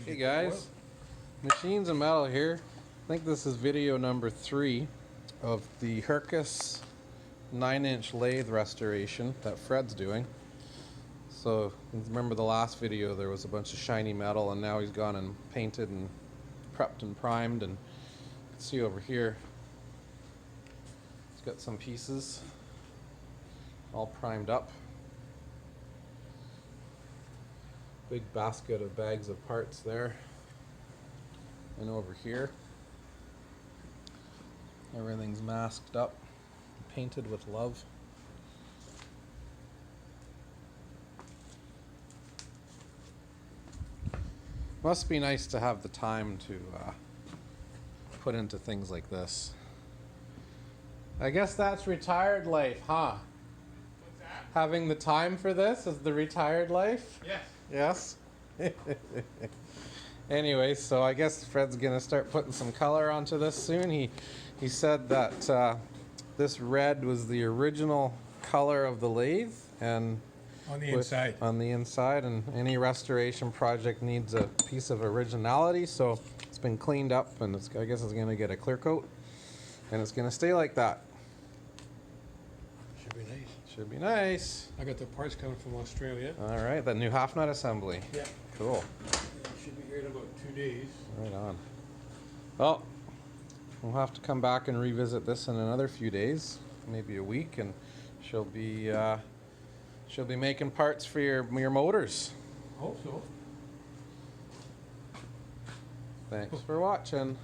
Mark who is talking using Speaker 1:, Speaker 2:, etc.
Speaker 1: Hey guys, Machines and Metal here. I think this is video number 3 of the Hercus 9-inch lathe restoration that Fred's doing. So remember the last video, there was a bunch of shiny metal, and now he's gone and painted and prepped and primed, and you can see over here it's got some pieces all primed up. Big basket of bags of parts there. And over here, everything's masked up, painted with love. Must be nice to have the time to put into things like this. I guess that's retired life, huh?
Speaker 2: What's that?
Speaker 1: Having the time for this is the retired life?
Speaker 2: Yes.
Speaker 1: Yes? Anyway, so I guess Fred's gonna start putting some color onto this soon. He said that this red was the original color of the lathe, and
Speaker 2: On the inside.
Speaker 1: on the inside, and any restoration project needs a piece of originality, so it's been cleaned up, and I guess it's gonna get a clear coat, and it's gonna stay like that.
Speaker 2: Should be nice.
Speaker 1: Should be nice.
Speaker 2: I got the parts coming from Australia.
Speaker 1: All right, that new half nut assembly.
Speaker 2: Yeah.
Speaker 1: Cool.
Speaker 2: Should be here in about 2 days.
Speaker 1: Right on. Well, we'll have to come back and revisit this in another few days, maybe a week, and she'll be making parts for your motors.
Speaker 2: Hope so.
Speaker 1: Thanks for watching.